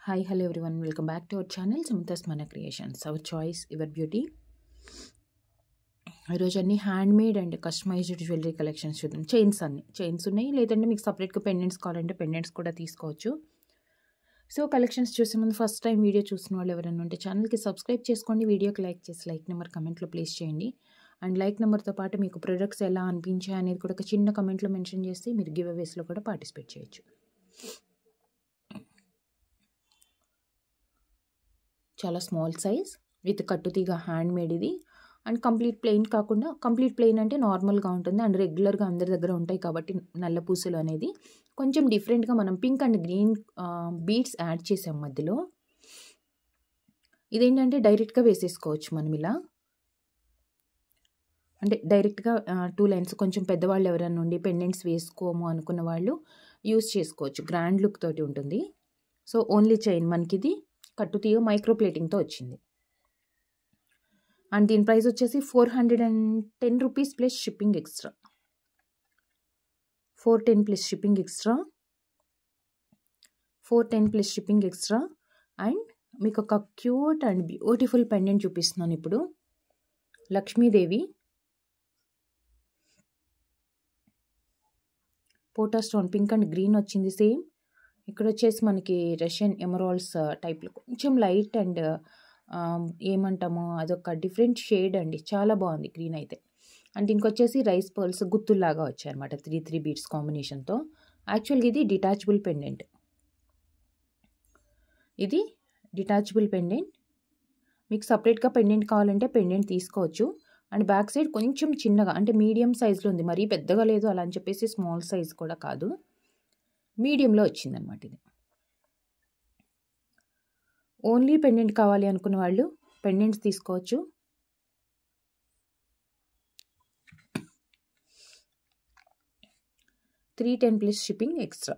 Hi, hello everyone. Welcome back to our channel, Samantha's Mana Creations. Our choice, your beauty. ఈరోజు అన్ని handmade and customised jewellery collections చూద్దాం. Chains ఉన్నాయి, లేదంటే మీకు సపరేట్గా pendants కావాలంటే పెండెంట్స్ కూడా తీసుకోవచ్చు. సో కలెక్షన్స్ చూసే ముందు ఫస్ట్ టైం వీడియో చూసిన వాళ్ళు ఎవరైనా ఉంటే ఛానల్కి సబ్స్క్రైబ్ చేసుకోండి, వీడియోకి లైక్ చేసి లైక్ నెంబర్ కమెంట్లో ప్లేస్ చేయండి. అండ్ లైక్ నెంబర్తో పాటు మీకు ప్రొడక్ట్స్ ఎలా అనిపించాయి అనేది కూడా ఒక చిన్న కమెంట్లో మెన్షన్ చేసి మీరు గివ్ అవేస్లో కూడా పార్టిసిపేట్ చేయొచ్చు. చాలా స్మాల్ సైజ్ విత్ కట్టుతీగ హ్యాండ్ మేడ్ ఇది. అండ్ కంప్లీట్ ప్లెయిన్ కాకుండా, కంప్లీట్ ప్లెయిన్ అంటే నార్మల్గా ఉంటుంది అండ్ రెగ్యులర్గా అందరి దగ్గర ఉంటాయి కాబట్టి నల్ల పూసలు అనేది కొంచెం డిఫరెంట్గా మనం pink and green beads add చేసాం మధ్యలో. ఇదేంటంటే డైరెక్ట్గా వేసేసుకోవచ్చు మనం ఇలా, అంటే డైరెక్ట్గా 2 లైన్స్. కొంచెం పెద్దవాళ్ళు ఎవరైనా ఉండి పెండెంట్స్ వేసుకోము అనుకున్న వాళ్ళు యూస్ చేసుకోవచ్చు, గ్రాండ్ లుక్ తోటి ఉంటుంది. సో ఓన్లీ చైన్ మనకి ఇది కట్టుతీగ మైక్రో ప్లేటింగ్తో వచ్చింది. అండ్ దీని ప్రైస్ వచ్చేసి 410 rupees plus shipping extra. 410 plus shipping extra, 410 plus shipping extra. And మీకు ఒక క్యూట్ అండ్ బ్యూటిఫుల్ పెండెంట్ చూపిస్తున్నాను ఇప్పుడు. లక్ష్మీదేవి పోటా స్టోన్ పింక్ అండ్ గ్రీన్ వచ్చింది సేమ్. ఇక్కడ వచ్చేసి మనకి రష్యన్ ఎమరాల్డ్స్ టైప్లో కొంచెం లైట్ అండ్ ఏమంటామో అదొక డిఫరెంట్ షేడ్ అండి, చాలా బాగుంది గ్రీన్ అయితే. అండ్ దీనికి వచ్చేసి రైస్ పర్ల్స్ గుత్తుల్లాగా వచ్చాయన్నమాట 3 బీడ్స్ కాంబినేషన్తో. యాక్చువల్గా ఇది డిటాచబుల్ పెండెంట్, ఇది డిటాచబుల్ పెండెంట్. మీకు సపరేట్గా పెండెంట్ కావాలంటే పెండెంట్ తీసుకోవచ్చు. అండ్ బ్యాక్ సైడ్ కొంచెం చిన్నగా, అంటే మీడియం సైజులో ఉంది, మరీ పెద్దగా లేదు అలా అని చెప్పేసి స్మాల్ సైజ్ కూడా కాదు, మీడియంలో వచ్చిందనమాట ఇది. ఓన్లీ పెండెంట్ కావాలి అనుకున్న వాళ్ళు పెండెంట్స్ తీసుకోవచ్చు. $310 plus shipping extra,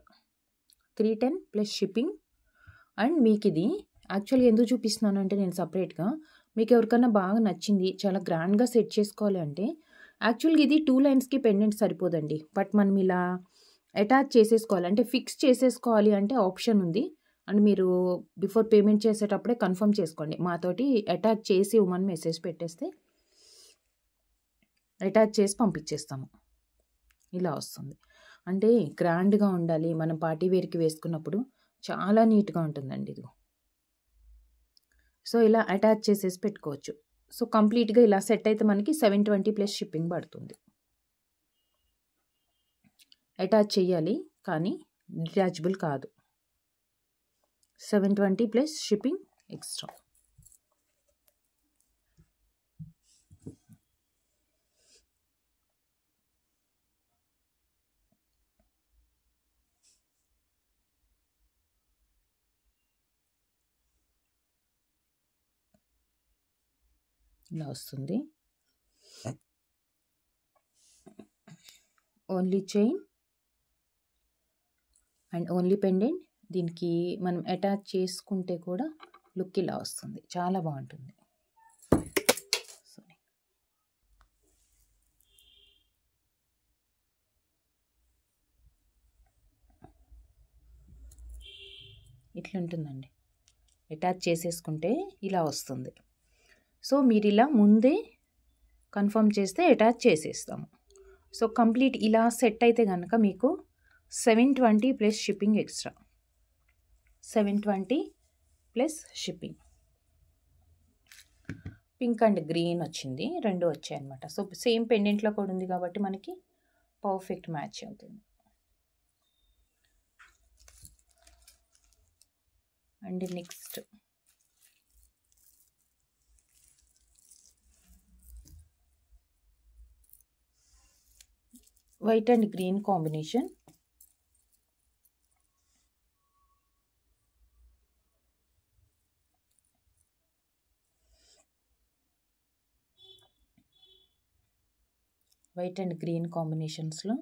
310 plus shipping. And మీకు ఇది యాక్చువల్గా ఎందుకు చూపిస్తున్నాను అంటే నేను సపరేట్గా మీకు ఎవరికైనా బాగా నచ్చింది, చాలా గ్రాండ్గా సెట్ చేసుకోవాలి అంటే యాక్చువల్గా ఇది 2 లైన్స్కి పెండెంట్ సరిపోదండి. బట్ మనం ఇలా అటాచ్ చేసేసుకోవాలి, అంటే ఫిక్స్ చేసేసుకోవాలి అంటే ఆప్షన్ ఉంది. అండ్ మీరు బిఫోర్ పేమెంట్ చేసేటప్పుడే కన్ఫర్మ్ చేసుకోండి, మాతోటి అటాచ్ చేసి ఇవ్వమని మెసేజ్ పెట్టేస్తే అటాచ్ చేసి పంపించేస్తాము. ఇలా వస్తుంది, అంటే గ్రాండ్గా ఉండాలి, మనం పార్టీ వేర్కి వేసుకున్నప్పుడు చాలా నీట్గా ఉంటుందండి ఇది. సో ఇలా అటాచ్ చేసేసి పెట్టుకోవచ్చు. సో కంప్లీట్గా ఇలా సెట్ అయితే మనకి 720 ప్లస్ షిప్పింగ్ పడుతుంది. అటాచ్ చేయాలి కానీ డిటాచబుల్ కాదు. 720 ప్లస్ షిప్పింగ్ ఎక్స్ట్రా. ఇలా వస్తుంది. Only chain and only pendant. దీనికి మనం అటాచ్ చేసుకుంటే కూడా లుక్ ఇలా వస్తుంది, చాలా బాగుంటుంది. ఇట్లుంటుందండి, అటాచ్ చేసేసుకుంటే ఇలా వస్తుంది. సో మీరు ఇలా ముందే కన్ఫర్మ్ చేస్తే అటాచ్ చేసేస్తాము. సో కంప్లీట్ ఇలా సెట్ అయితే కనుక మీకు 720 plus shipping extra, 720 plus shipping. Pink and green వచ్చింది, 2 వచ్చాయి అనమాట. సో సేమ్ పెండెంట్లో కూడా ఉంది కాబట్టి మనకి పర్ఫెక్ట్ మ్యాచ్ అవుతుంది. And next white and green combination. White and green కాంబినేషన్స్లో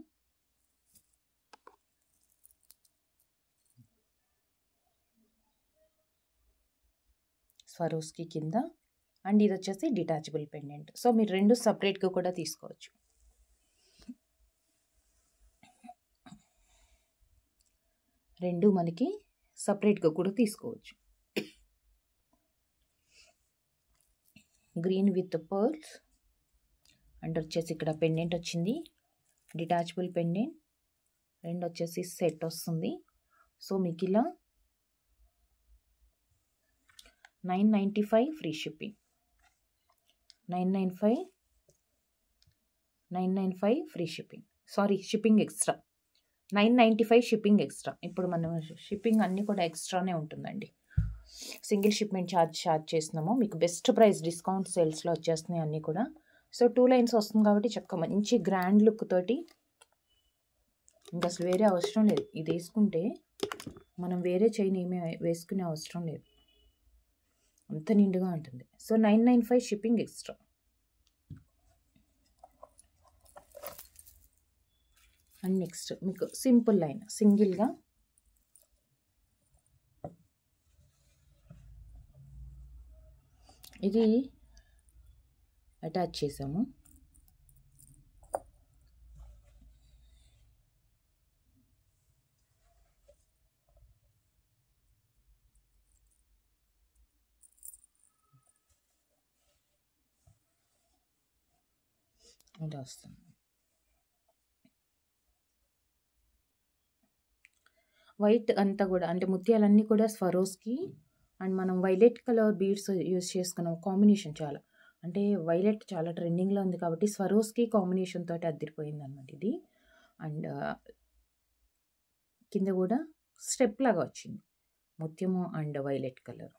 స్వరోస్కి కింద. అండ్ ఇది వచ్చేసి డిటాచబుల్ పెండెంట్. సో మీరు 2 సపరేట్గా కూడా తీసుకోవచ్చు. రెండు మనకి సపరేట్గా కూడా తీసుకోవచ్చు. గ్రీన్ విత్ పర్ల్స్ అండ్ వచ్చేసి ఇక్కడ పెండెంట్ వచ్చింది, డిటాచబుల్ పెండెంట్. రెండు వచ్చేసి సెట్ వస్తుంది. సో మీకు ఇలా 995 free shipping, 995 free shipping, sorry shipping extra, 995 shipping extra. ఇప్పుడు మనం షిప్పింగ్ అన్నీ కూడా ఎక్స్ట్రానే ఉంటుందండి. సింగిల్ షిప్మెంట్ ఛార్జ్ చేస్తున్నాము. మీకు బెస్ట్ ప్రైస్ డిస్కౌంట్ సేల్స్లో వచ్చేస్తున్నాయి అన్నీ కూడా. సో 2 లైన్స్ వస్తుంది కాబట్టి చక్కగా మంచి గ్రాండ్ లుక్ తోటి, ఇంకా అసలు వేరే అవసరం లేదు. ఇది వేసుకుంటే మనం వేరే చైన్ ఏమీ వేసుకునే అవసరం లేదు, అంత నిండుగా ఉంటుంది. So 995 shipping extra. And next మీకు సింపుల్ లైన్ సింగిల్గా ఇది అటాచ్ చేసాము. ఇలా వస్తుంది. వైట్ అంతా కూడా అంటే ముత్యాలన్నీ కూడా స్వరోస్కి అండ్ మనం వైలెట్ కలర్ బీడ్స్ యూస్ చేసుకున్నాం. కాంబినేషన్ చాలా అంటే వైలెట్ చాలా ట్రెండింగ్లో ఉంది కాబట్టి స్వరోస్కి కాంబినేషన్ తోటి అద్దరిపోయింది అనమాట ఇది. అండ్ కింద కూడా స్టెప్ లాగా వచ్చింది ముత్యము అండ్ వైలెట్ కలర్.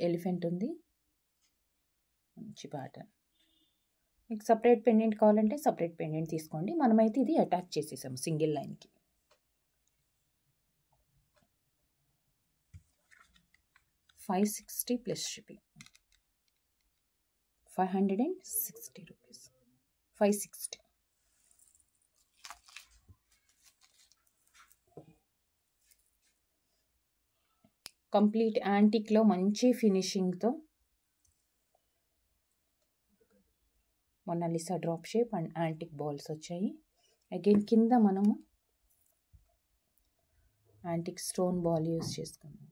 ఎలిఫెంట్ ఉంది, మంచి ప్యాటర్న్. మీకు సపరేట్ పెండెంట్ కావాలంటే సపరేట్ పెండెంట్ తీసుకోండి. మనమైతే ఇది అటాచ్ చేసేసాము సింగిల్ లైన్కి. $560 ప్లస్ షిప్పింగ్, 560 రూపీస్, 560. కంప్లీట్ యాంటిక్లో మంచి ఫినిషింగ్తో Mona Lisa drop shape and antique balls వచ్చాయి. అగైన్ కింద మనము యాంటిక్ స్టోన్ బాల్ యూస్ చేసుకున్నాం.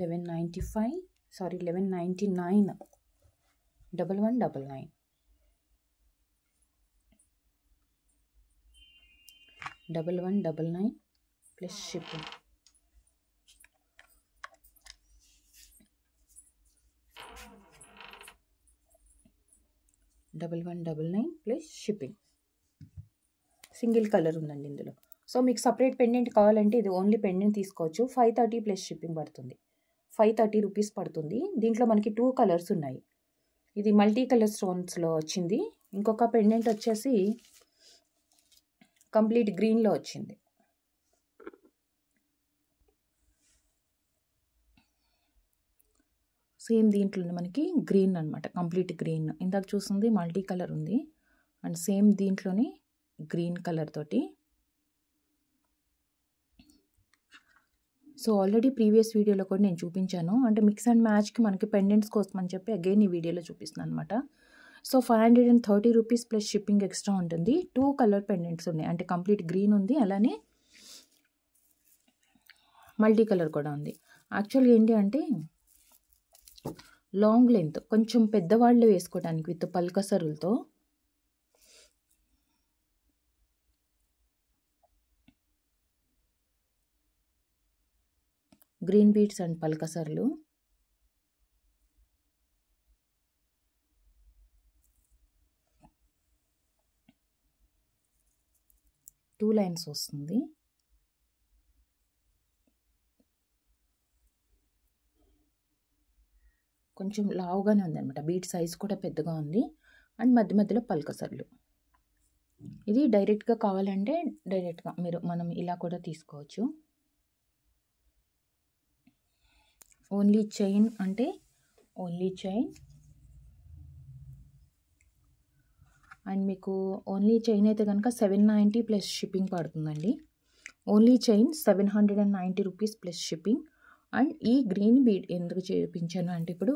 $11.95 sorry $11.99, 1199, 1199 plus shipping. $1199 plus shipping. Single colour ఉందండి ఇందులో. సో మీకు సపరేట్ పెండెంట్ కావాలంటే ఇది ఓన్లీ పెండెంట్ తీసుకోవచ్చు. 530 ప్లస్ షిప్పింగ్ పడుతుంది, 530 రూపీస్ పడుతుంది. దీంట్లో మనకి 2 కలర్స్ ఉన్నాయి. ఇది మల్టీ కలర్ స్టోన్స్లో వచ్చింది. ఇంకొక పెండెంట్ వచ్చేసి కంప్లీట్ గ్రీన్లో వచ్చింది. సేమ్ దీంట్లో మనకి గ్రీన్ అనమాట, కంప్లీట్ గ్రీన్. ఇందాక చూస్తుంది మల్టీ కలర్ ఉంది అండ్ సేమ్ దీంట్లోనే గ్రీన్ కలర్ తోటి. సో ఆల్రెడీ ప్రీవియస్ వీడియోలో కూడా నేను చూపించాను. అంటే మిక్స్ అండ్ మ్యాచ్కి మనకి పెండెంట్స్ కోసం అని చెప్పి అగైన్ ఈ వీడియోలో చూపిస్తున్నాను అనమాట. So 530 rupees plus shipping extra ఉంటుంది. 2 కలర్ పెండెంట్స్ ఉన్నాయి, అంటే కంప్లీట్ గ్రీన్ ఉంది, అలానే మల్టీ కలర్ కూడా ఉంది. యాక్చువల్గా ఏంటి అంటే లాంగ్ లెంత్ కొంచెం పెద్దవాళ్ళు వేసుకోవడానికి విత్ పల్కసరులతో. గ్రీన్ బీడ్స్ అండ్ పల్కసర్లు. టూ లైన్స్ వస్తుంది. కొంచెం లావుగానే ఉందన్నమాట. బీడ్ సైజ్ కూడా పెద్దగా ఉంది. అండ్ మధ్య మధ్యలో పల్కసర్లు. ఇది డైరెక్ట్గా కావాలంటే డైరెక్ట్గా మనం ఇలా కూడా తీసుకోవచ్చు. ఓన్లీ చైన్ అంటే ఓన్లీ చైన్ అండ్ మీకు ఓన్లీ చైన్ అయితే కనుక 790 ప్లస్ షిప్పింగ్ పడుతుందండి. Only chain 790 rupees plus shipping. And ఈ గ్రీన్ బీడ్ ఎందుకు చేయించాను అంటే ఇప్పుడు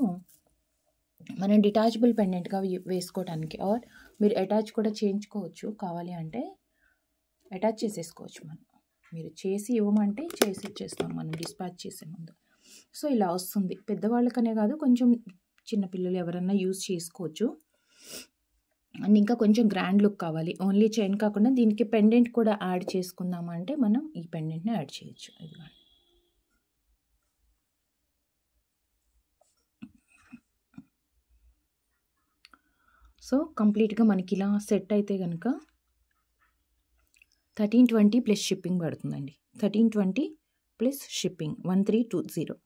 మనం డిటాచబుల్ పెండెంట్గా వేసుకోవడానికి ఆర్ మీరు అటాచ్ కూడా చేయించుకోవచ్చు. కావాలి అంటే అటాచ్ చేసేసుకోవచ్చు. మీరు చేసి ఇవ్వమంటే చేసి ఇచ్చేస్తాం మనం డిస్పాచ్ చేసే ముందు. సో ఇలా వస్తుంది. పెద్దవాళ్ళకనే కాదు, కొంచెం చిన్నపిల్లలు ఎవరన్నా యూజ్ చేసుకోవచ్చు. అండ్ ఇంకా కొంచెం గ్రాండ్ లుక్ కావాలి, ఓన్లీ చైన్ కాకుండా దీనికి పెండెంట్ కూడా యాడ్ చేసుకుందామంటే మనం ఈ పెండెంట్ని యాడ్ చేయొచ్చు. ఇదిగోండి. సో కంప్లీట్గా మనకి ఇలా సెట్ అయితే కనుక 1320 ప్లస్ షిప్పింగ్ పడుతుందండి. 1320 ప్లస్ షిప్పింగ్ 1320.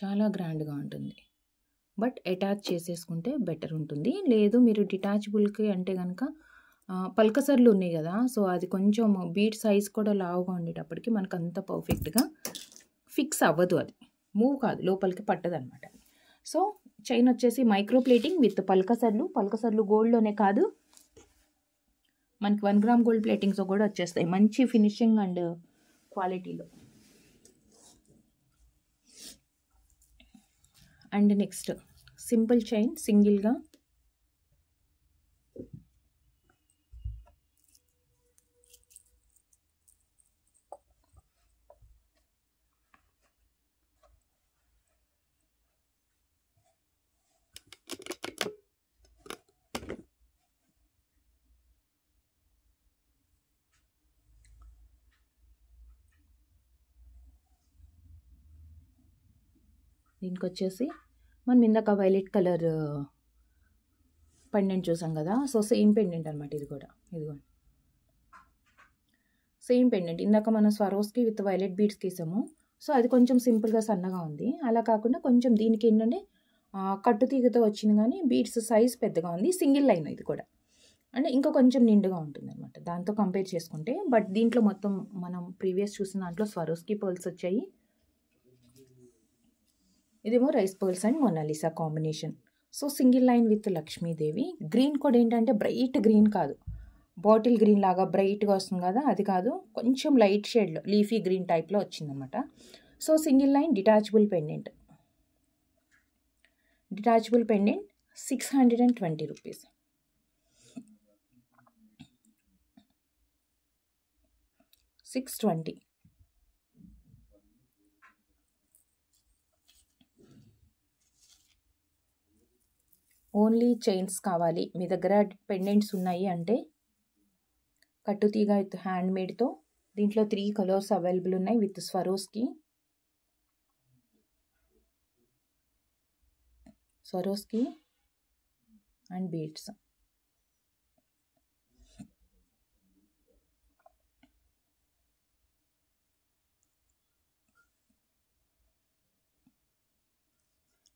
చాలా గ్రాండ్గా ఉంటుంది. బట్ అటాచ్ చేసేసుకుంటే బెటర్ ఉంటుంది. లేదు మీరు డిటాచబుల్కి అంటే కనుక పల్కసర్లు ఉన్నాయి కదా, సో అది కొంచెం బీట్ సైజ్ కూడా లావుగా ఉండేటప్పటికి మనకు అంత పర్ఫెక్ట్గా ఫిక్స్ అవ్వదు, అది మూవ్ కాదు, లోపలికి పట్టదనమాట. సో చైన్ వచ్చేసి మైక్రో ప్లేటింగ్ విత్ పల్కసర్లు గోల్డ్లోనే కాదు, మనకి 1 గ్రామ్ గోల్డ్ ప్లేటింగ్స్ కూడా వచ్చేస్తాయి మంచి ఫినిషింగ్ అండ్ క్వాలిటీలో. అండ్ నెక్స్ట్ సింపుల్ చైన్ సింగిల్గా దీనికి వచ్చేసి మనం ఇందాక వైలెట్ కలర్ పెండెంట్ చూసాం కదా, సో సేమ్ పెండెంట్ అనమాట ఇది కూడా. ఇదిగోండి సేమ్ పెండెంట్. ఇందాక మనం స్వరోస్కి విత్ వైలెట్ బీడ్స్ తీసాము, సో అది కొంచెం సింపుల్గా సన్నగా ఉంది. అలా కాకుండా కొంచెం దీనికి ఏంటంటే కట్టు తీగతో వచ్చింది, కానీ బీడ్స్ సైజ్ పెద్దగా ఉంది. సింగిల్ లైన్ ఇది కూడా, అంటే ఇంకా కొంచెం నిండుగా ఉంటుంది అనమాట దాంతో కంపేర్ చేసుకుంటే. బట్ దీంట్లో మొత్తం మనం ప్రీవియస్ చూసిన దాంట్లో స్వరోస్కి పర్ల్స్ వచ్చాయి. ఇదేమో rice pearls and Mona Lisa combination. So single line with Lakshmidevi. Green కూడా ఏంటంటే బ్రైట్ గ్రీన్ కాదు, బాటిల్ గ్రీన్ లాగా బ్రైట్గా వస్తుంది కదా, అది కాదు, కొంచెం లైట్ షేడ్లో లీఫీ గ్రీన్ టైప్లో వచ్చిందనమాట. So single line detachable pendant 620 rupees. $620. Only chains కావాలి మీ దగ్గర, పెండెంట్స్ ఉన్నాయి అంటే కట్టుతీగ విత్ హ్యాండ్ మేడ్తో. దీంట్లో 3 కలర్స్ అవైలబుల్ ఉన్నాయి with Swarovski and beads.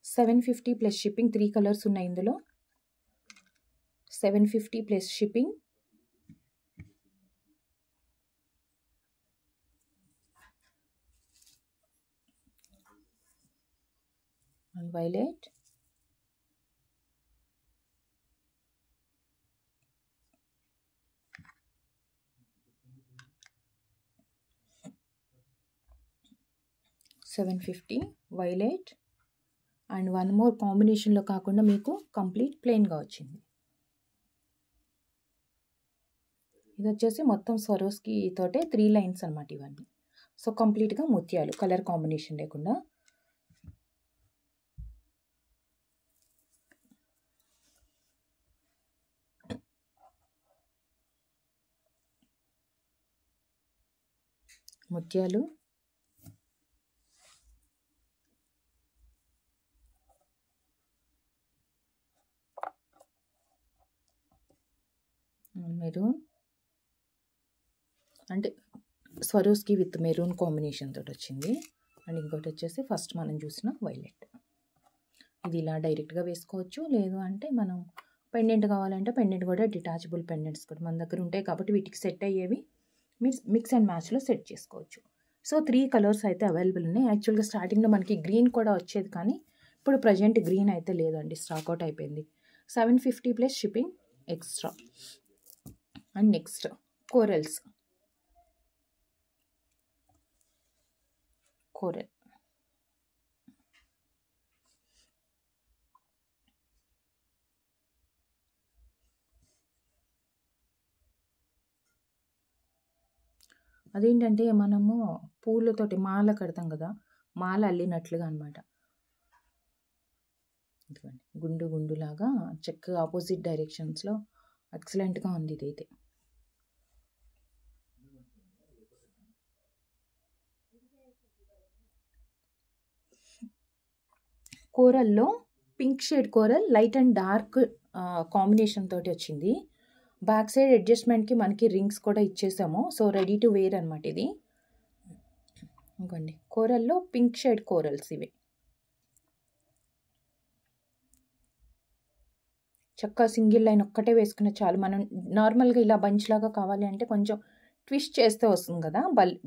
$750 plus shipping. 3 colours ఉన్నాయి ఇందులో. $750 plus shipping. And violet $750 violet and 1 more కాంబినేషన్లో కాకుండా మీకు కంప్లీట్ ప్లెయిన్గా వచ్చింది. ఇది వచ్చేసి మొత్తం స్వరోస్కి తోటే 3 లైన్స్ అనమాట ఇవన్నీ. సో కంప్లీట్గా ముత్యాలు, కలర్ కాంబినేషన్ లేకుండా. ముత్యాలు మెరూన్ అంటే స్వరోస్కి విత్ మెరూన్ కాంబినేషన్ తోటి వచ్చింది. అండ్ ఇంకోటి వచ్చేసి ఫస్ట్ మనం చూసిన వైలెట్. ఇది ఇలా డైరెక్ట్గా వేసుకోవచ్చు, లేదు అంటే మనం పెండెంట్ కావాలంటే పెండెంట్ కూడా డిటాచబుల్ పెండెంట్స్ కూడా మన దగ్గర ఉంటాయి కాబట్టి వీటికి సెట్ అయ్యేవి మిక్స్ అండ్ మ్యాచ్లో సెట్ చేసుకోవచ్చు. సో 3 కలర్స్ అయితే అవైలబుల్ ఉన్నాయి. యాక్చువల్గా స్టార్టింగ్లో మనకి గ్రీన్ కూడా వచ్చేది కానీ ఇప్పుడు ప్రజెంట్ గ్రీన్ అయితే లేదండి, స్టాక్అవుట్ అయిపోయింది. 750 plus shipping extra. And next coral. అదేంటంటే మనము పూలతోటి మాల కడతాం కదా, మాల అల్లినట్లుగా అనమాట. ఇదిగోండి గుండు గుండులాగా చక్కగా ఆపోజిట్ డైరెక్షన్స్లో ఎక్సలెంట్గా ఉంది ఇదైతే. కోరల్లో pink shade coral light and dark combination తోటి వచ్చింది. బ్యాక్ సైడ్ అడ్జస్ట్మెంట్కి మనకి రింగ్స్ కూడా ఇచ్చేసాము. సో రెడీ టు వేర్ అనమాట ఇది. ఇంకోండి కోరల్లో పింక్ షేడ్ కోరల్స్ ఇవి. చక్కగా సింగిల్ లైన్ ఒక్కటే వేసుకున్న చాలు. మనం నార్మల్గా ఇలా బంచ్ లాగా కావాలి అంటే కొంచెం ట్విస్ట్ చేస్తే వస్తుంది కదా,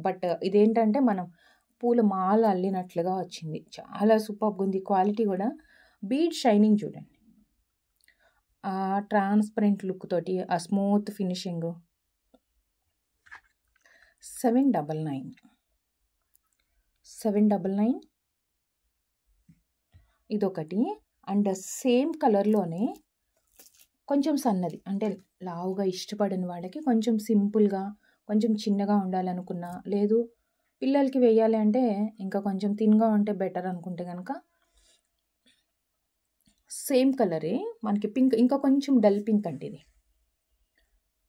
బట్ ఇదేంటంటే మనం పూల మాల అల్లినట్లుగా వచ్చింది. చాలా సూపర్గా ఉంది. క్వాలిటీ కూడా బీడ్ షైనింగ్ చూడండి, ఆ ట్రాన్స్పరెంట్ లుక్ తోటి ఆ స్మూత్ ఫినిషింగ్. 799 ఇదొకటి. అండ్ సేమ్ కలర్లోనే కొంచెం సన్నది, అంటే లావుగా ఇష్టపడని వాళ్ళకి కొంచెం సింపుల్గా కొంచెం చిన్నగా ఉండాలనుకున్నా, లేదు పిల్లలకి వేయాలి అంటే ఇంకా కొంచెం థిన్గా ఉంటే బెటర్ అనుకుంటే కనుక సేమ్ కలరే మనకి పింక్, ఇంకా కొంచెం డల్ పింక్ అంటే ఇది,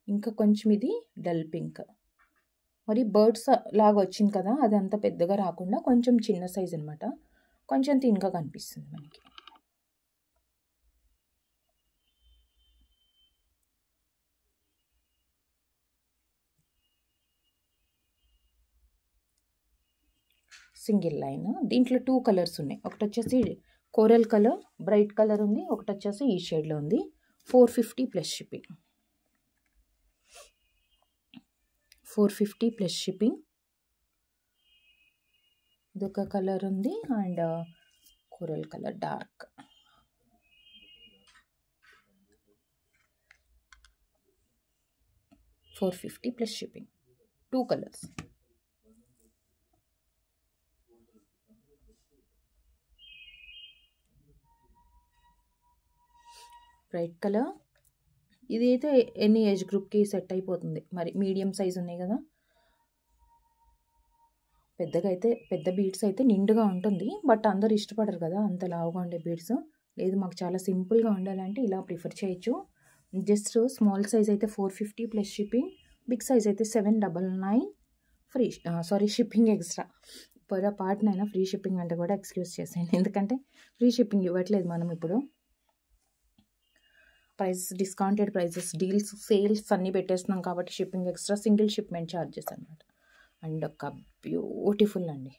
ఇంకా కొంచెం ఇది డల్ పింక్. మరి బర్డ్స్ లాగా వచ్చింది కదా, అది అంత పెద్దగా రాకుండా కొంచెం చిన్న సైజ్ అనమాట, కొంచెం థిన్గా కనిపిస్తుంది మనకి. Single line. దీంట్లో 2 కలర్స్ ఉన్నాయి. ఒకటి వచ్చేసి కోరల్ కలర్ బ్రైట్ కలర్ ఉంది, ఒకటి వచ్చేసి ఈ షేడ్లో ఉంది. 450 ప్లస్ షిప్పింగ్. 450 plus shipping. ఇదొక కలర్ ఉంది and coral colour dark. $450 plus shipping. 2 colours. Bright colour. ఇది అయితే ఎనీ ఏజ్ గ్రూప్కి సెట్ అయిపోతుంది. మరి మీడియం సైజ్ ఉన్నాయి కదా, పెద్దగా అయితే పెద్ద బీడ్స్ అయితే నిండుగా ఉంటుంది, బట్ అందరు ఇష్టపడరు కదా అంత లావుగా ఉండే బీడ్స్. లేదు మాకు చాలా సింపుల్గా ఉండాలంటే ఇలా ప్రిఫర్ చేయొచ్చు. జస్ట్ స్మాల్ సైజ్ అయితే 450 ప్లస్ షిప్పింగ్, బిగ్ సైజ్ అయితే 799 ఫ్రీ, షిప్పింగ్ ఎక్స్ట్రా. పొరపాటునైనా ఫ్రీ షిప్పింగ్ అంటే కూడా ఎక్స్క్యూజ్ చేసేయండి, ఎందుకంటే ఫ్రీ షిప్పింగ్ ఇవ్వట్లేదు మనం ఇప్పుడు. Prices discounted prices, deals, sales అన్నీ పెట్టేస్తున్నాం కాబట్టి shipping extra, single shipment charges అనమాట. అండ్ ఒక బ్యూటిఫుల్ అండి,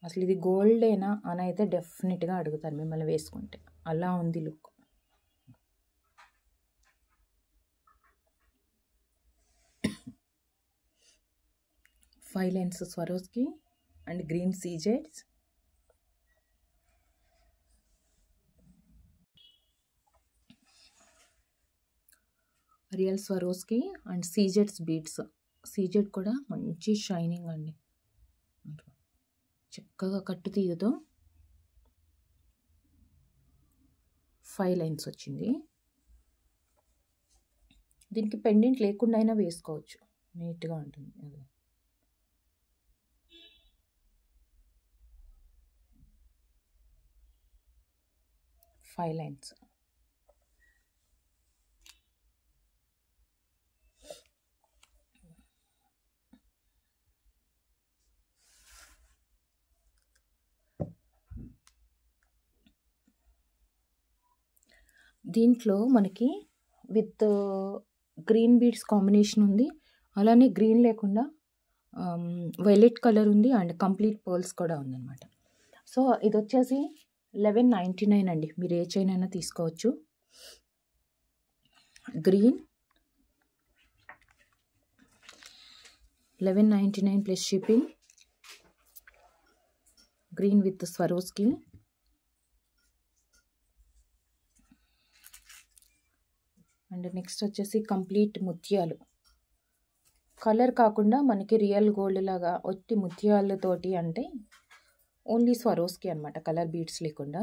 అసలు ఇది గోల్డేనా అని అయితే డెఫినెట్గా అడుగుతారు మిమ్మల్ని వేసుకుంటే, అలా ఉంది look. Five lines Swarovski and green సీజెడ్స్. Real Swarovski and సీజెడ్స్ beads. CZ కూడా మంచి షైనింగ్ అండి, చక్కగా కట్టు తీయతో 5 లైన్స్ వచ్చింది. దీనికి పెండెంట్ లేకుండా అయినా వేసుకోవచ్చు, నీట్గా ఉంటుంది. 5 లైన్స్. దీంట్లో మనకి విత్ గ్రీన్ బీడ్స్ కాంబినేషన్ ఉంది, అలానే గ్రీన్ లేకుండా వైలెట్ కలర్ ఉంది అండ్ కంప్లీట్ పర్ల్స్ కూడా ఉందన్నమాట. సో ఇది వచ్చేసి 1199 అండి. మీరు ఏ చైన్ అయినా తీసుకోవచ్చు. Green 1199 plus shipping. Green with Swarovski. And next వచ్చేసి కంప్లీట్ ముత్యాలు. కలర్ కాకుండా మనకి రియల్ గోల్డ్ లాగా ఒట్టి ముత్యాలతోటి, అంటే ఓన్లీ స్వరోస్కి అనమాట, కలర్ బీడ్స్ లేకుండా.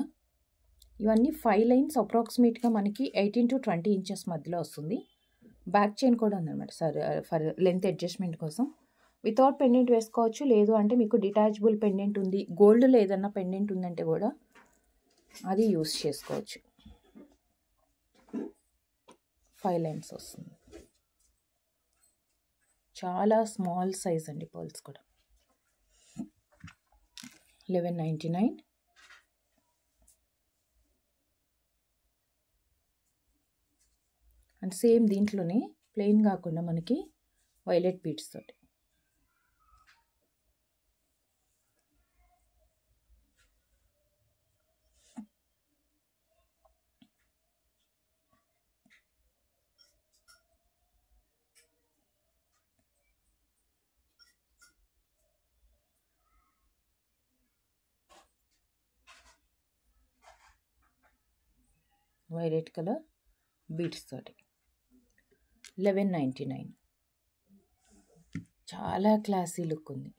ఇవన్నీ 5 లైన్స్ అప్రాక్సిమేట్గా మనకి 18 to 20 ఇంచెస్ మధ్యలో వస్తుంది. బ్యాక్ చైన్ కూడా ఉందన్నమాట ఫర్ లెంత్ అడ్జస్ట్మెంట్ కోసం. వితౌట్ పెండెంట్ వేసుకోవచ్చు, లేదు అంటే మీకు డిటాచబుల్ పెండెంట్ ఉంది, గోల్డ్లో ఏదన్నా పెండెంట్ ఉందంటే కూడా అది యూస్ చేసుకోవచ్చు. 5 లైన్స్ వస్తుంది. చాలా స్మాల్ సైజ్ అండి పర్ల్స్ కూడా. 1199. అండ్ సేమ్ దీంట్లోనే ప్లెయిన్ కాకుండా మనకి వైలెట్ బీడ్స్ తోటి. వైలెట్ కలర్ బీడ్స్ తోటి 1199. చాలా క్లాసీ లుక్ ఉంది.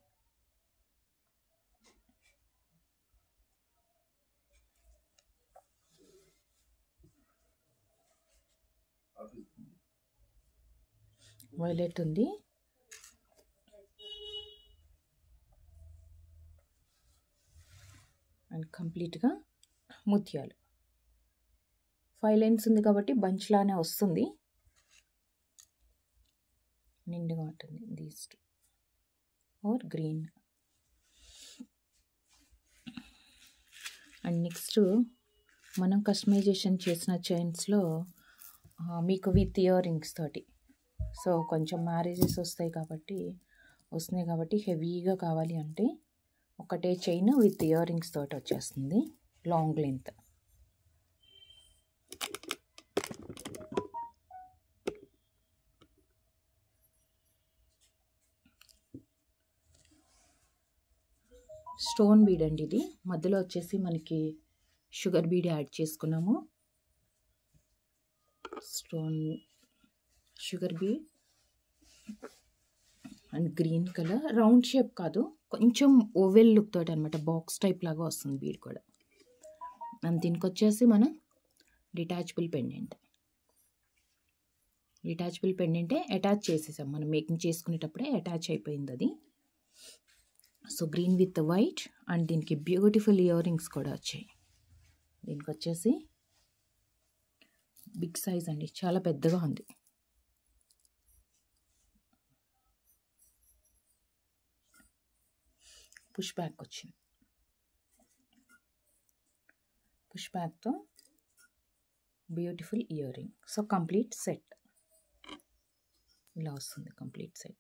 వైలెట్ ఉంది అండ్ కంప్లీట్గా ముత్యాలు. 5 లైన్స్ ఉంది కాబట్టి బంచ్ లానే వస్తుంది, నిండుగా ఉంటుంది. These two are green. And next మనం కస్టమైజేషన్ చేసిన చైన్స్లో మీకు విత్ ఇయర్ రింగ్స్ తోటి. సో కొంచెం మ్యారేజెస్ వస్తున్నాయి కాబట్టి హెవీగా కావాలి అంటే ఒకటే చైన్ విత్ ఇయర్ రింగ్స్ తోటి వచ్చేస్తుంది, లాంగ్ లెంత్. స్టోన్ బీడ్ అండి ఇది. మధ్యలో వచ్చేసి మనకి షుగర్ బీడ్ యాడ్ చేసుకున్నాము. Stone sugar bead and green colour. Round shape కాదు, కొంచెం ఓవెల్ లుక్ తోటి అనమాట, బాక్స్ టైప్ లాగా వస్తుంది బీడ్ కూడా. అండ్ దీనికి వచ్చేసి మనం డిటాచబుల్ పెండెంటే అటాచ్ చేసేసాం. మనం మేకింగ్ చేసుకునేటప్పుడే అటాచ్ అయిపోయింది అది. So green with white and దీనికి బ్యూటిఫుల్ ఇయర్ రింగ్స్ కూడా వచ్చాయి. దీనికి వచ్చేసి బిగ్ సైజ్ అండి, చాలా పెద్దగా ఉంది. పుష్ బ్యాక్ వచ్చింది. పుష్ బ్యాక్తో beautiful ear ring. So complete set ఇలా వస్తుంది, complete set.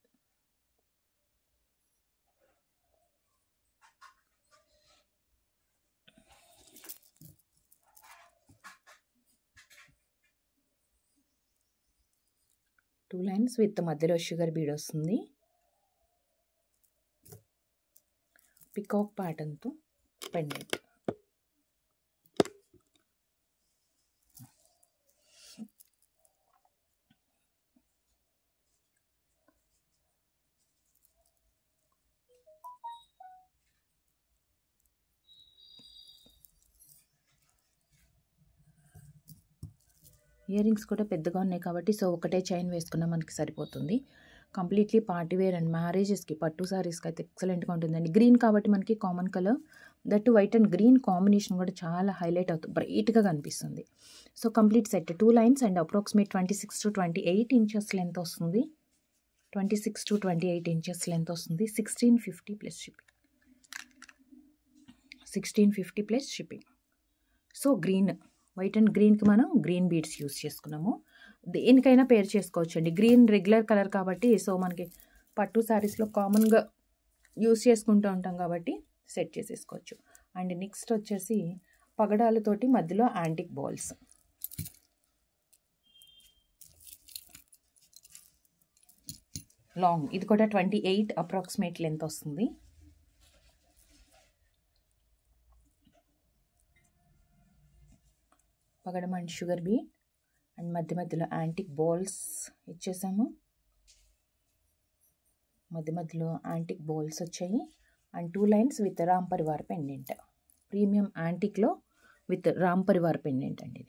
Two lines with మధ్యలో షుగర్ బీడ్ వస్తుంది. పికాక్ ప్యాటర్న్తో పెండెంట్. ఇయర్ రింగ్స్ కూడా పెద్దగా ఉన్నాయి కాబట్టి సో ఒకటే చైన్ వేసుకున్నా మనకి సరిపోతుంది. కంప్లీట్లీ పార్టీ వేర్ అండ్ మ్యారేజెస్కి, పట్టు సారీస్కి అయితే ఎక్సలెంట్గా ఉంటుందండి. గ్రీన్ కాబట్టి మనకి common colour, that white and green combination కూడా చాలా హైలైట్ అవుతుంది, బ్రైట్గా కనిపిస్తుంది. So complete set 2 lines and approximate 26 to 28 inches length వస్తుంది. 26 to 28 ఇంచెస్ లెంత్ వస్తుంది. 1650 plus shipping. 1650 plus shipping. So green, white and గ్రీన్కి మనం గ్రీన్ బీడ్స్ యూస్ చేసుకున్నాము. దేనికైనా పేర్ చేసుకోవచ్చు అండి. గ్రీన్ రెగ్యులర్ కలర్ కాబట్టి సో మనకి పట్టు శారీస్లో కామన్గా యూస్ చేసుకుంటూ ఉంటాం కాబట్టి సెట్ చేసేసుకోవచ్చు. అండ్ నెక్స్ట్ వచ్చేసి పగడాలతోటి మధ్యలో యాంటిక్ బాల్స్. లాంగ్, ఇది కూడా 28 అప్రాక్సిమేట్ లెంత్ వస్తుంది. పగడం అండ్ షుగర్ బీడ్ అండ్ మధ్య మధ్యలో యాంటిక్ బాల్స్ ఇచ్చేసాము. మధ్య మధ్యలో యాంటిక్ బాల్స్ వచ్చాయి and 2 lines with Ram Parivar pendant. Premium యాంటిక్లో విత్ రామ్ పరివార్ పెండెంట్ అండి.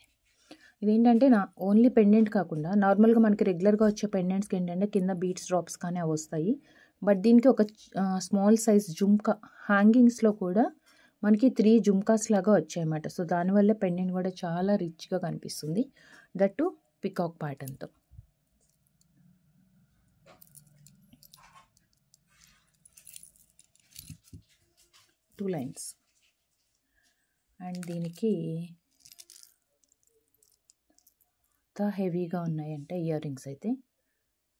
ఇదేంటంటే ఓన్లీ పెండెంట్ కాకుండా నార్మల్గా మనకి రెగ్యులర్గా వచ్చే పెండెంట్స్కి ఏంటంటే కింద బీట్స్ డ్రాప్స్ కానీ అవి వస్తాయి. బట్ దీనికి ఒక స్మాల్ సైజ్ జుమ్కా హ్యాంగింగ్స్లో కూడా మనకి 3 జుమ్కాస్ లాగా వచ్చాయన్నమాట. సో దానివల్ల పెండెంట్ కూడా చాలా రిచ్గా కనిపిస్తుంది, దట్టు పికాక్ ప్యాటర్న్తో. టూ లైన్స్ అండ్ దీనికి హెవీగా ఉన్నాయంటే ఇయర్ రింగ్స్ అయితే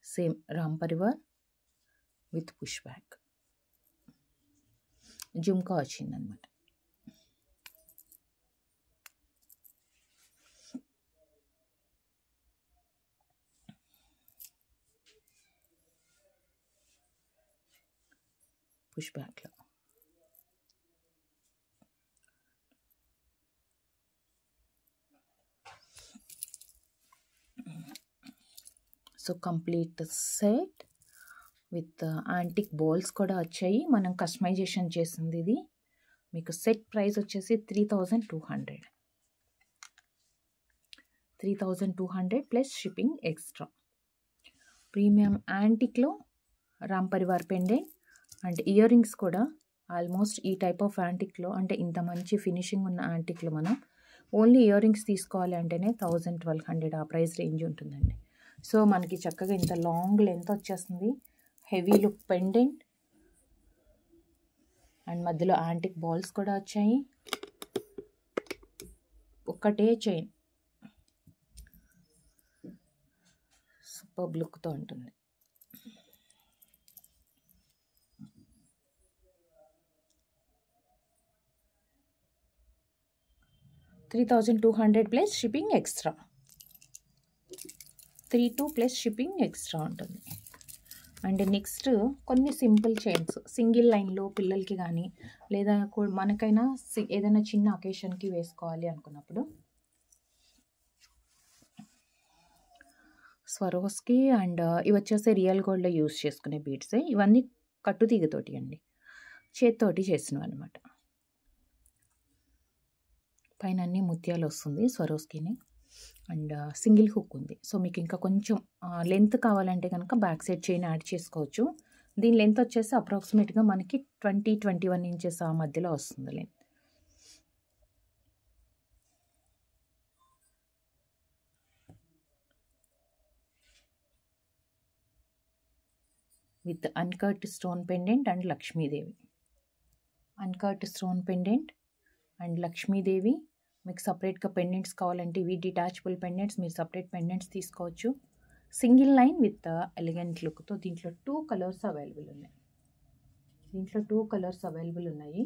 same Ram Parivar with push back jhumka వచ్చిందనమాట. పుష్ బ్యాక్లో so complete set with antique balls కూడా వచ్చాయి. మనం కస్టమైజేషన్ చేసింది ఇది. మీకు సెట్ ప్రైస్ వచ్చేసి 3200 ప్లస్ షిప్పింగ్ ఎక్స్ట్రా. ప్రీమియం యాంటిక్లో Ram Parivar pendant and ear rings కూడా ఆల్మోస్ట్ ఈ టైప్ ఆఫ్ యాంటిక్లో, అంటే ఇంత మంచి ఫినిషింగ్ ఉన్న యాంటిక్లో మనం ఓన్లీ ఇయర్ రింగ్స్ తీసుకోవాలి అంటేనే 1000-1200 ఆ ప్రైస్ రేంజ్ ఉంటుందండి. సో మనకి చక్కగా ఇంత లాంగ్ లెంత్ వచ్చేస్తుంది, హెవీ లుక్ పెండెంట్ అండ్ మధ్యలో యాంటిక్ బాల్స్ కూడా వచ్చాయి. ఒక్కటే చైన్ సూపర్ లుక్తో ఉంటుంది. $3,200 plus shipping extra. 32 plus shipping extra ఉంటుంది. అండ్ నెక్స్ట్ కొన్ని సింపుల్ చైన్స్ సింగిల్ లైన్లో పిల్లలకి కానీ లేదా మనకైనా ఏదైనా చిన్న అకేషన్కి వేసుకోవాలి అనుకున్నప్పుడు స్వరోస్కి అండ్ ఇవి వచ్చేసి రియల్ గోల్డ్లో యూస్ చేసుకునే బీడ్సే. ఇవన్నీ కట్టుతీగతోటి అండి, చేత్తోటి చేసినవి అనమాట. పైన అన్ని ముత్యాలు వస్తుంది స్వరోస్కిని అండ్ సింగిల్ హుక్ ఉంది. సో మీకు ఇంకా కొంచెం లెంత్ కావాలంటే కనుక బ్యాక్ సైడ్ చైన్ యాడ్ చేసుకోవచ్చు. దీని లెంత్ వచ్చేసి అప్రాక్సిమేట్గా మనకి 20-21 ఇంచెస్ ఆ మధ్యలో వస్తుంది length. With uncut stone pendant and Lakshmi Devi. Uncut stone pendant and Lakshmi Devi. మీకు సపరేట్గా పెండెంట్స్ కావాలంటే ఇవి డిటాచబుల్ పెండెంట్స్, మీరు సపరేట్ పెండెంట్స్ తీసుకోవచ్చు. సింగిల్ లైన్ విత్ ఎలిగెంట్ లుక్తో. దీంట్లో 2 కలర్స్ అవైలబుల్ ఉన్నాయి.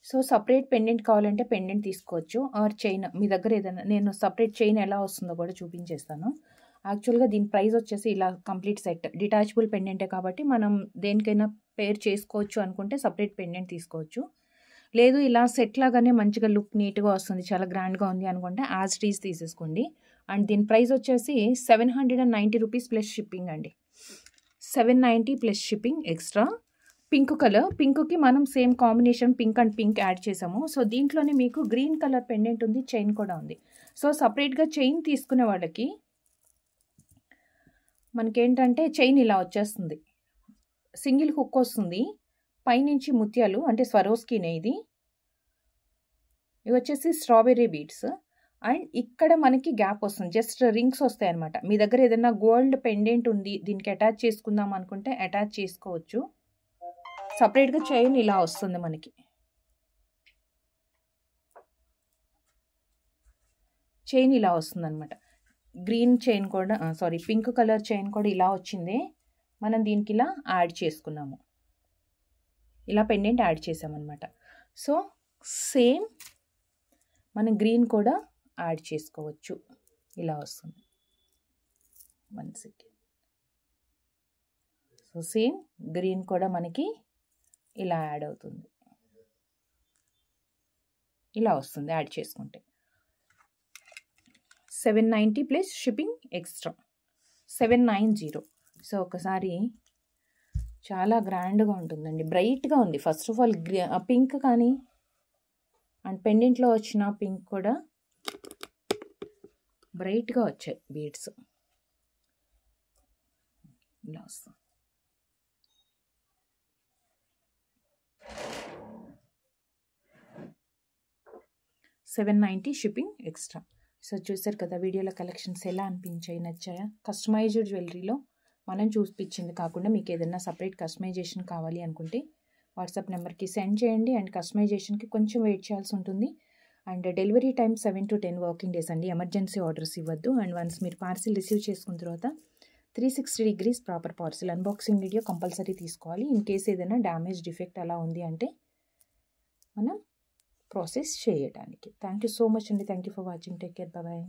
సో సపరేట్ పెండెంట్ కావాలంటే పెండెంట్ తీసుకోవచ్చు, ఆర్ చైన్ మీ దగ్గర ఏదైనా. నేను సపరేట్ చైన్ ఎలా వస్తుందో కూడా చూపించేస్తాను. యాక్చువల్గా దీని ప్రైస్ వచ్చేసి ఇలా కంప్లీట్ సెట్ డిటాచబుల్ పెండెంటే కాబట్టి మనం దేనికైనా పేర్ చేసుకోవచ్చు అనుకుంటే సపరేట్ పెండెంట్ తీసుకోవచ్చు. లేదు ఇలా సెట్ లాగానే మంచిగా లుక్ నీట్గా వస్తుంది, చాలా గ్రాండ్గా ఉంది అనుకుంటే యాజ్ ఇట్ ఈజ్ తీసేసుకోండి. అండ్ దీని ప్రైస్ వచ్చేసి 790 రూపీస్ ప్లస్ షిప్పింగ్ అండి. 790 plus shipping extra. Pink colour, పింక్కి మనం same combination pink and pink add చేసాము. సో దీంట్లోనే మీకు గ్రీన్ కలర్ పెండెంట్ ఉంది, చైన్ కూడా ఉంది. సో సపరేట్గా చైన్ తీసుకునే వాళ్ళకి మనకేంటంటే చైన్ ఇలా వచ్చేస్తుంది, సింగిల్ హుక్ వస్తుంది, పైనుంచి ముత్యాలు అంటే స్వరోస్కినే ఇది. ఇవి వచ్చేసి స్ట్రాబెర్రీ బీడ్స్ అండ్ ఇక్కడ మనకి గ్యాప్ వస్తుంది, జస్ట్ రింగ్స్ వస్తాయి అనమాట. మీ దగ్గర ఏదైనా గోల్డ్ పెండెంట్ ఉంది దీనికి అటాచ్ చేసుకుందాం అనుకుంటే అటాచ్ చేసుకోవచ్చు. సపరేట్గా చైన్ ఇలా వస్తుంది మనకి. చైన్ ఇలా వస్తుందన్నమాట. గ్రీన్ చైన్ కూడా పింక్ కలర్ చైన్ కూడా ఇలా వచ్చింది. మనం దీనికి ఇలా యాడ్ చేసుకున్నాము, ఇలా పెండెంట్ యాడ్ చేసామన్నమాట. సో సేమ్ మనం గ్రీన్ కూడా యాడ్ చేసుకోవచ్చు, ఇలా వస్తుంది. 1 సెకండ్. సో సేమ్ గ్రీన్ కూడా మనకి ఇలా యాడ్ అవుతుంది, ఇలా వస్తుంది యాడ్ చేసుకుంటే. 790 ప్లస్ షిప్పింగ్ ఎక్స్ట్రా 790. సో ఒకసారి చాలా గ్రాండ్గా ఉంటుందండి, బ్రైట్గా ఉంది. ఫస్ట్ ఆఫ్ ఆల్ పింక్ కానీ అండ్ పెండెంట్లో వచ్చిన పింక్ కూడా బ్రైట్గా వచ్చాయి బీడ్స్, ఇలా వస్తుంది. $790 షిప్పింగ్ ఎక్స్ట్రా. సో చూసారు కదా వీడియోలో కలెక్షన్స్ ఎలా అనిపించాయి, నచ్చాయా? కస్టమైజ్డ్ జ్యువెలరీలో మనం చూపించింది కాకుండా మీకు ఏదైనా సపరేట్ కస్టమైజేషన్ కావాలి అనుకుంటే వాట్సాప్ నెంబర్కి సెండ్ చేయండి. అండ్ కస్టమైజేషన్కి కొంచెం వెయిట్ చేయాల్సి ఉంటుంది. And delivery time 7 to 10 working days అండి. ఎమర్జెన్సీ ఆర్డర్స్ ఇవ్వద్దు. అండ్ వన్స్ మీరు పార్సిల్ రిసీవ్ చేసుకున్న తర్వాత 360 degrees proper parcel unboxing video compulsory తీసుకోవాలి. ఇన్ కేస్ ఏదైనా డ్యామేజ్ డిఫెక్ట్ అలా ఉంది అంటే మనం ప్రాసెస్ చేయడానికి. థ్యాంక్ యూ సో మచ్ అండి. Thank you for watching. Take care. Bye.